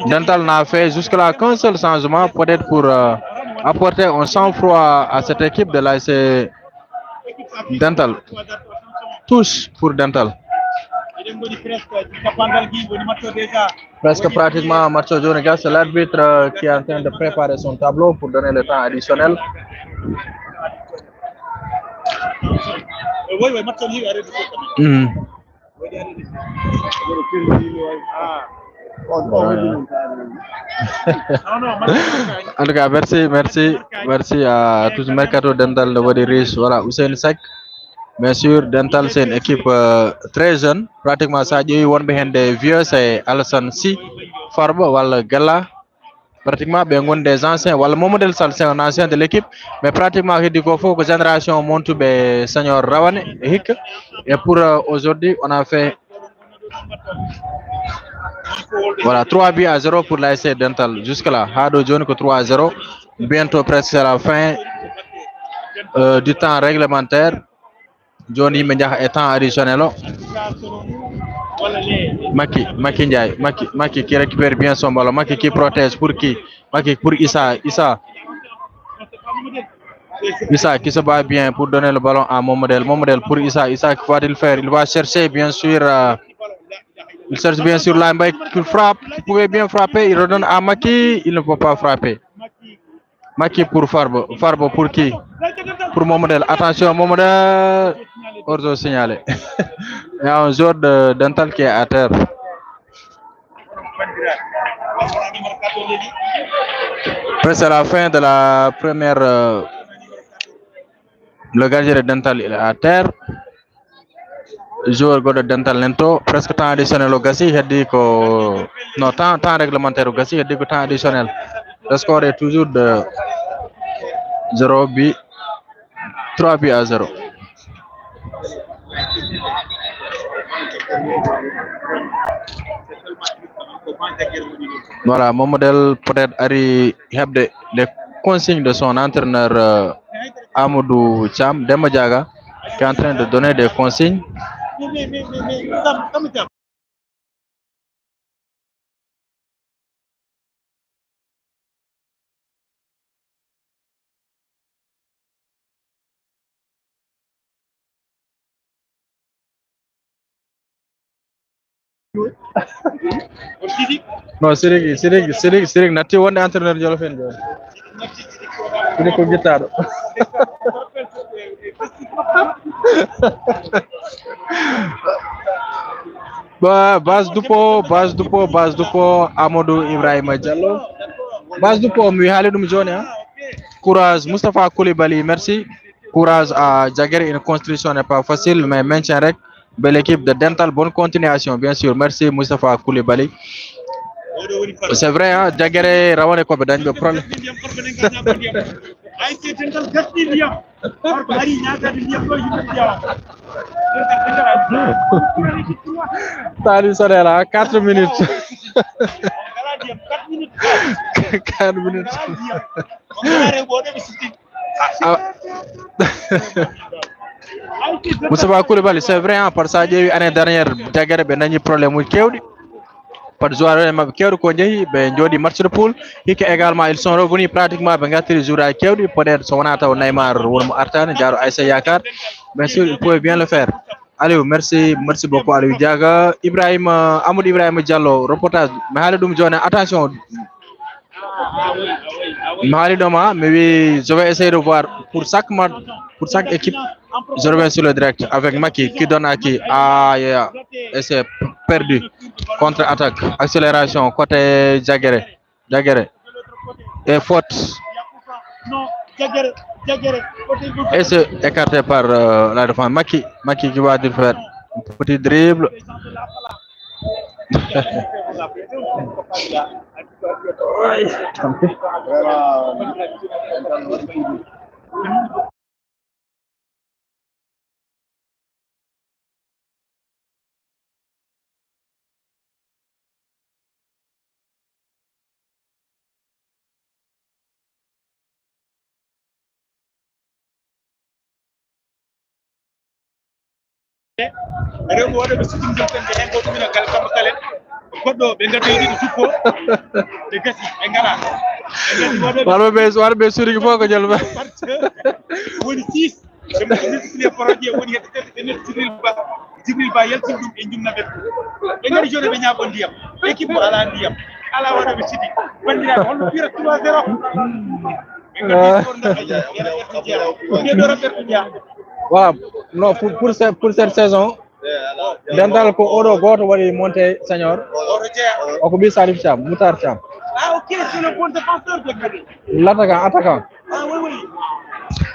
Dental n'a fait jusque-là qu'un seul changement peut-être pour apporter un sang-froid à cette équipe de l'ASC Dental. Touche pour Dental. Presque pratiquement Mathieu Jonegas, c'est l'arbitre qui est en train de préparer son tableau pour donner le temps additionnel. En tout cas, merci à tous Mercato Dental de votre riche. Voilà, Hussein Sek. Bien sûr, Dental, c'est une équipe très jeune. Pratiquement, ça a eu des vieux, c'est Alassane Si, Farbo, Wal Gala. Pratiquement, bien des anciens. Wal Momodel Sal, c'est un ancien de l'équipe. Mais pratiquement, il faut que la génération monte be Seigneur Rawane et Hik. Et pour aujourd'hui, on a fait voilà 3-0 pour l'ASC Dental. Jusque-là, Hado John que 3-0. Bientôt presque à la fin du temps réglementaire. Johnny Mendia est temps additionnel. Maki Ndiaye, Maki qui récupère bien son ballon, Maki qui protège pour qui? Maki pour Issa qui se bat bien pour donner le ballon à mon modèle pour Issa que va-t-il faire? Il va chercher bien sûr il cherche bien sûr Lambaye qui frappe, il pouvait bien frapper, il redonne à Maki, il ne peut pas frapper. Maki pour Farbo pour qui? Pour mon modèle. Attention, mon modèle orzo signalé. Il y a un joueur de Dental qui est à terre. Presque à la fin de la première, le gardien de Dental il est à terre. Le joueur de Dental lento, presque temps additionnel au Gassi, il dit que non, temps réglementaire au Gassi, il dit que temps additionnel. Le score est toujours de 3-0. Voilà, mon modèle peut-être Ari Hebde les consignes de son entraîneur Amadou Cham Demodjaga qui est en train de donner des consignes. Non, Sirik, nati wonde entraîneur Jolofen jo. Ini ko guitare. Base Dupo Amadou Ibrahima Diallo. Base Dupo mi haali dum joni ha. Courage Moustapha Koulibaly, merci. Courage à Jagger, une construction n'est pas facile mais maintien rek. Belle équipe de Dental, bonne continuation bien sûr. Merci Moustapha Koulibaly. C'est vrai, hein, Jagere Rawane ko be dañ be problème. Tali Sorela 4 minutes. 4 minutes. Moustapha Koulibaly, c'est vrai, hein, par ça, l'année dernière, Jagere be dañ problème mu kewdi. Par joueur mabbe kewɗo ko jeehi ɓe jooɗi match de poule hikka également ils sont revenus pratiquement ɓe gartiri jour à kewɗi peut être so wona taw Neymar wonmo artani jaaro Aïssa Yakar bien sûr il pouvait bien le faire. Aliou merci beaucoup Aliou Diaga. Amadou Ibrahima Diallo reportage mi haali ɗum joni attention mi haali ɗoma mi wi je vais essayer de voir pour chaque équipe je reviens sur le direct avec Maki qui donne à qui et c'est perdu. Contre-attaque, accélération côté Jagere et faute Non, Diaguéré, côté gauche. Et c'est écarté par la défense. Maki qui va faire un petit dribble. Rewɓe waɗoɓe sutini jom ɓen ɓe hen goto mina gal kamɓe kalen goɗɗo ɓe gaddo e ɗiɗi suppo ɓe gasi ɓe ngala warɓe suri fof ko jël ba woni 6 ɓe multiplié projet woni hedde ɓe netti Jibril Ba yaltin ɗum e jumna ɓe ɓe ngari joni ɓe ñaaɓo ndiyam équipe mo ala ndiyam ala waɗoɓe sidi bandiraɓe holno pira 3-0 ɓe ngadi voilà non pour cette saison dental ko oɗo goto waɗi monté senior o ko ɓi Salif Thiam Moutar Thiam. Ah ok, c'est le bon défenseur de Kadi. L'attaquant. Ah oui.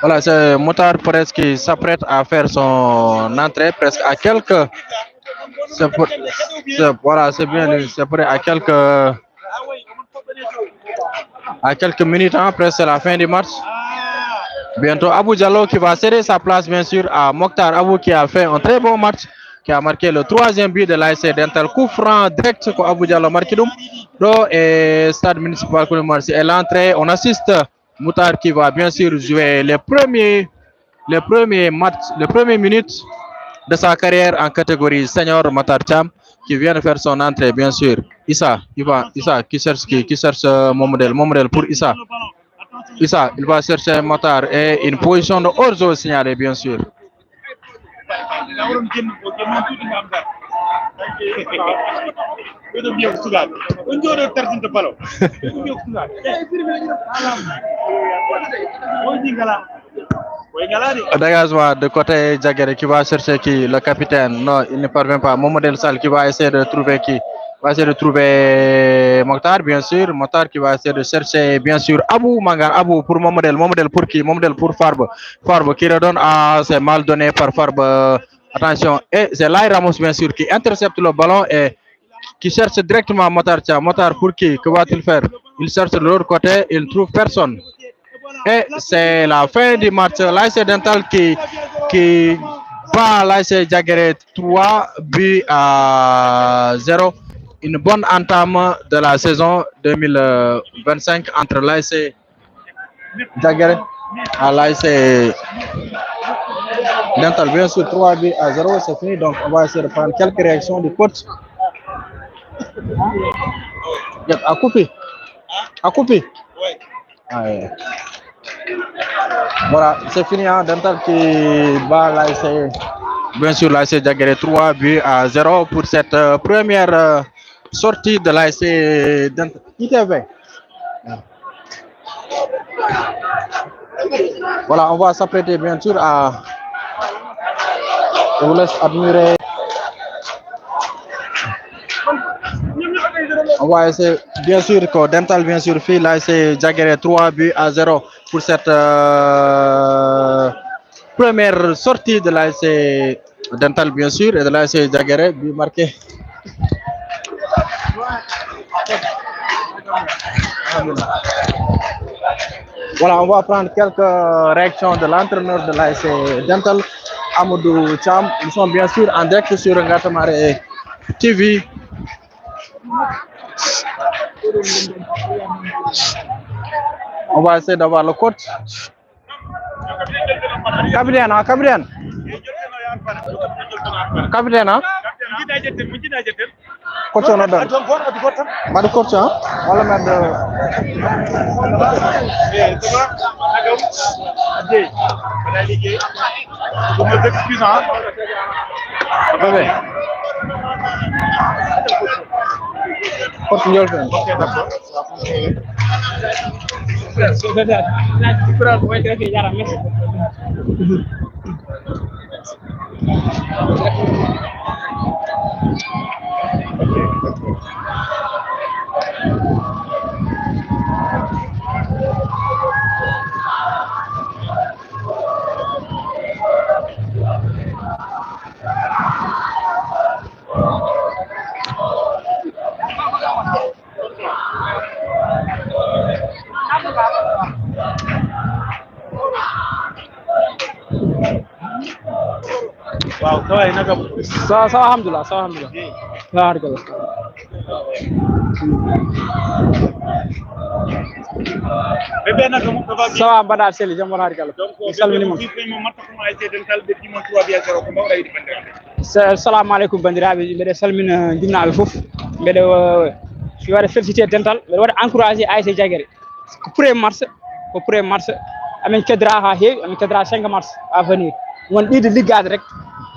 Voilà, c'est Moutar presque qui s'apprête à faire son entrée presque à quelques. Voilà, c'est bien lui. C'est prêt à quelques minutes, hein, presque c'est la fin du match. Bientôt Abou Diallo qui va céder sa place bien sûr à Mokhtar Abou qui a fait un très bon match, qui a marqué le 3e but de l'ASC Dental. Coup franc direct pour Abou Diallo marqué et stade municipal Koulibaly. Et l'entrée, on assiste Moutar qui va bien sûr jouer les premiers minutes de sa carrière en catégorie senior. Moutar Thiam qui vient de faire son entrée bien sûr. Issa qui cherche mon modèle pour Issa. Issa, il va chercher Moutar et une position de hors-jeu signalée bien sûr. Dégagement de côté Diaguéré qui va chercher qui le capitaine. Non, il ne parvient pas. Momodel Sall qui va essayer de trouver qui va essayer de trouver Mokhtar bien sûr. Mokhtar qui va essayer de chercher bien sûr Abou Mangar. Abou pour Momodel pour qui? Momodel pour Farbe qui redonne à c'est mal donné par Farbe. Attention, et c'est Lai Ramos bien sûr qui intercepte le ballon et qui cherche directement Mokhtar Thiam. Mokhtar pour qui? Que va-t-il faire? Il cherche de l'autre côté, il ne trouve personne. Et c'est la fin du match. L'ASC Dental qui bat l'ASC Diaguéré 3-0. Une bonne entame de la saison 2025 entre l'ASC Diaguéré et l'ASC Dental. Bien sûr, 3-0, c'est fini. Donc, on va essayer de prendre quelques réactions du coach. À couper. Ouais. Voilà, c'est fini. Hein. Dental qui bat l'ASC. Bien sûr, l'ASC Diaguéré 3-0 pour cette première sortie de l'ASC Dental. ITV. Voilà, on va s'apprêter bien sûr à. Je vous laisse admirer. On va essayer, bien sûr, que Dental, bien sûr, fait l'ASC Diaguéré 3-0 pour cette première sortie de l'ASC Dental, bien sûr, et de l'ASC Diaguéré, but marqué. Voilà, on va prendre quelques réactions de l'entraîneur de l'ASC Dental, Amadou Thiam. Nous sommes bien sûr en direct sur Ngatamare TV. On va essayer d'avoir le coach. Capitaine, hein? Coach, on a donné. Pas de coach, hein? On va le mettre Coach Ndiolfen. Ok, d'accord. Sawai naka Sawa alhamdulillah, sawa alhamdulillah. Barakallah. bebe naka mo baba Sawa bada seli jam barakallah. donc Salmini mo. fi mo matta ko ay dental be dimo 3 biya zero ko mawda yidi bandirabe Assalamu alaikum bandiraɓe mbeɗe salmina jinnaɓe foof mbeɗe fi waɗa félicité dental mbeɗe waɗa encouragé ASC Diaguéré ko 1er mars amin keddora ha heewi amin keddora 5 mars à venir won ɗiɗo liggade rek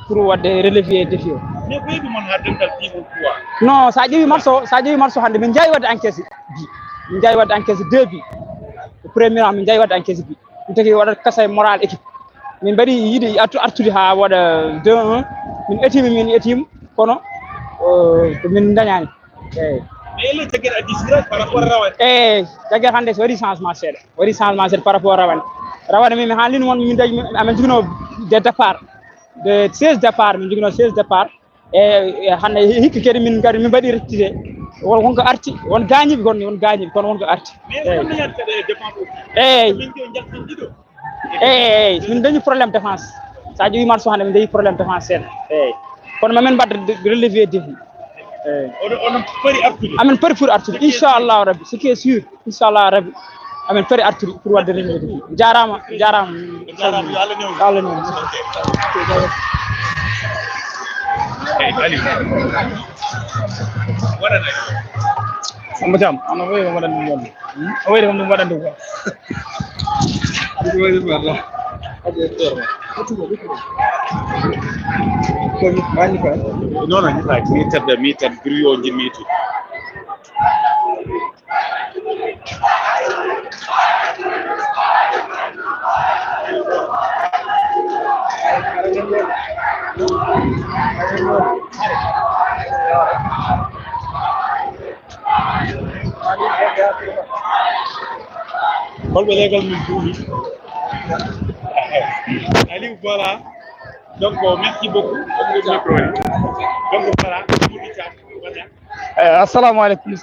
pour wadde relevé défi o mais ko yiɗi mon ha dental timo 3 non sa ƴeewi mars o hande min jawi wadde encaisse bi min jawi wadde encaisse 2 bi ko premier min jawi wadde encaisse bi min tagi waɗat kasa moral équipe min mbaɗi yiiɗi artude ha waɗa 2-1 min etima kono ko min dañani eyyi mais le Diaguéré adi sirage par rapport rawande eyyi Diaguéré hande so waɗi changement seeɗa par rapport rawande min mi haalino won min dañi amin jogino des départ de 16 départ min jogino 16 départ e hande hikka kadi min gari min mbaɗi rectité wonko arti won gañiɓe kono wonko arti eyyi min dañi probléme défense sa ƴeewi match o hande min dañi probléme défense seeɗa eyyi kono mamin mbadda relevé défi eyyi on pari artude amin pari pour artude inchallahu rabbi ce qui est sûr inchallahu rabbi amin pari artude pour wadde relevé défi jarama yo Allah newi Ali waɗana Samba Thiam ana wayi mo waɗande ɗum o wayi kam ɗum waɗande ko non non ñifa mitar brio jimmitu holɓe legal min duuɓi Aliou voilà donc merci beaucoup donc voilà assalamu aleykum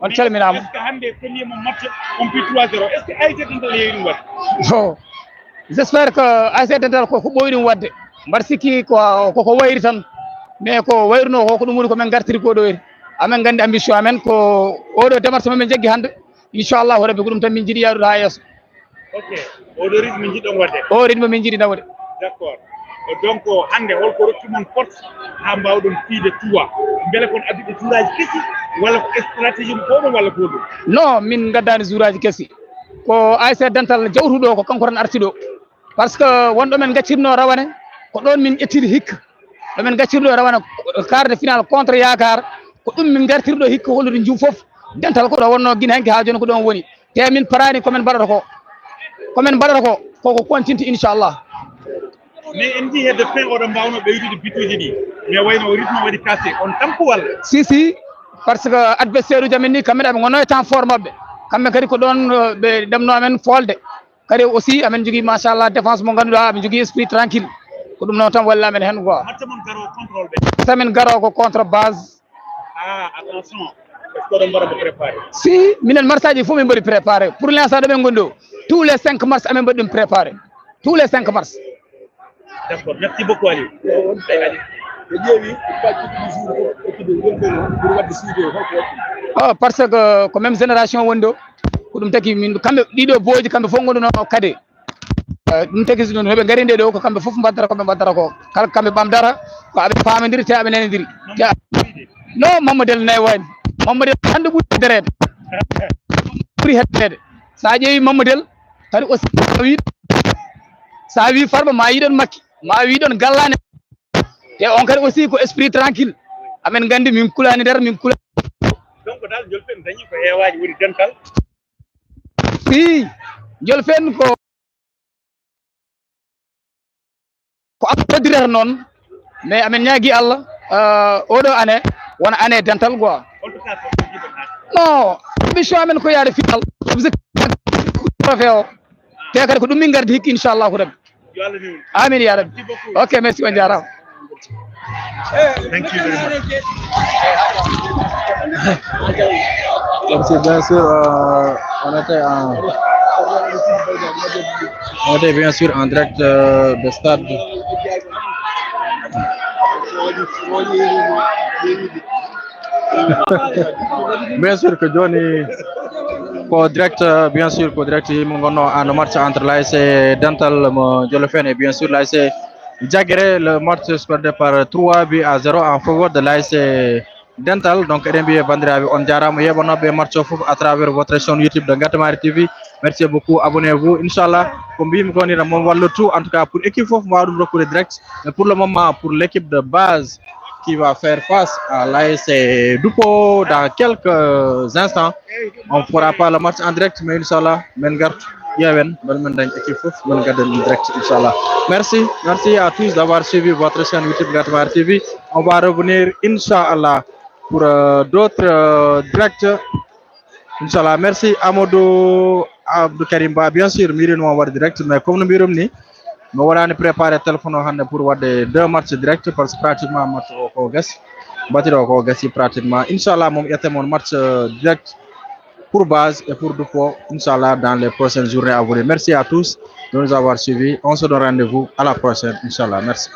on calminama est ce que hande premier match on pi 3-0 est ce que ASC Dental yeeyi ɗum wadde o j' espére que ASC Dental koko ɓooyi ɗum wadde mbaɗa sikki koko wayri tan mais ko wayruno ko ɗum woni komin gartiri ko ɗo eri amen gandi ambition amen ko oɗo département min jaggi hande inchallahu rabbi ko ɗum tan min jiiɗi yaɗude ha yesso ok oɗo rythme min jiɗɗon wadde o rythme min jiiɗi nawde d' accord donc hande holko rokki mon force ha mbawɗon fiide tuwa beele kon adduɓe touraji kesi walla ko stratégie mo ko ɗum walla ko ɗum non min gaddani jouraji kesi ko ASC Dental jawtuɗo ko kanko tan arti ɗo par ce que wonɗo men gaccirno rawane ko ɗon min ƴettiri hikka ɗomin gaccirɗo rawane quart de final contre yakar ko ɗum min gartirɗo hikka hollude jum foof Dental ko ɗo wonno guine hanki ha joni ko ɗon woni te min parani komin mbaɗata ko koko continue inchallah mais en jii hedde fin oɗo mbawno ɓeydude bituji ɗi mais wayno rythme waɗi cassé on tampo walla si par ce que adversaire uji amen ni kamɓe aɓe gonno e temps fort mabɓe kamɓe kadi ko ɗon ɓe ɗemno amen folde kadi aussi amen jogui machallah défense mo ganduɗa aɓe jogui esprit tranquille ko ɗum noon tan walla amen hen quoi hatta mon garo contrôle ɓe samin garo ko contre base attention est ce que oɗon mbaɗa mo préparé si minen marsaji fof min mbaɗi préparé pour l'instant ɗoɓen gondi o tous les 5 mars amen mbaɗi ɗum préparé tous les 5 mars d' accord merci beaucoup Aliou par ce que ko même génération woni ɗo ko ɗum tagi min kamɓe ɗiɗo boji kamɓe fof gonduno kade ɗum tagi so ɗum heɓe gari nde ɗo ko kamɓe fof mbaddata koɓe mbaddata ko kala kamɓe ɓamdata ko aɓe famodiri te aɓe nenediri non Mamadel nayi wani Mamadel hande ɓuuri hedderede ɓuuri hedderede sa ƴeewi Mamadel kadi aussi sa wi Farba ma yiɗon makki ma wiɗon gallani te on kadi aussi ko esprit tranquille amen gandi min kulani nder min kula donc dal jolfen dañi ko heewaji woni Dental si jolfen ko am todirata noon mais amen ñaagui Allah oɗo année wona année Dental quoi non émission amen ko yaade final trophée o te kadi ko ɗum min gardi hikki inchallahu rabbi amin ya rabbi ok merci on jarama thank you very much Merci, bien sûr, on était bien sûr en direct de stade. Bien sûr que Johnny ko direct bien sûr ko direct mo ngono an match entre l'AS Dental mo Jolofen et bien sûr l'AS Diaguéré. Le match se perdait par 3 buts à 0 en faveur de l'AS Dental. Donc RMB bandiraɓe on jarama yeɓanoɓe match o foof à travers votre chaîne YouTube de Gatamari TV. Merci beaucoup, abonnez-vous inchallah ko mbimi ko ni mon wallu tout en tout cas pour équipe foof mbawa ɗum rokkude direct, mais pour le moment pour l'équipe de base qui va faire face à l'AS Dupo dans quelques instants. On ne fera pas le match en direct, mais Inch'Allah, Mengar, Yaven, équipe direct, Inch'Allah. Merci à tous d'avoir suivi votre chaîne YouTube Gatamari TV. On va revenir, Inch'Allah, pour d'autres directs. Inch'Allah, merci Amadou Abdou Karimba. Bien sûr, Mirin va avoir direct, mais comme nous Mirim, mais voilà, on prépare le téléphone pour voir deux matchs directs parce que pratiquement match au Gassi. Battre au Gassi pratiquement. Inch'Allah, mon match direct pour base et pour Dupo. Inch'Allah, dans les prochaines journées à venir. Merci à tous de nous avoir suivis. On se donne rendez-vous à la prochaine. Inch'Allah. Merci.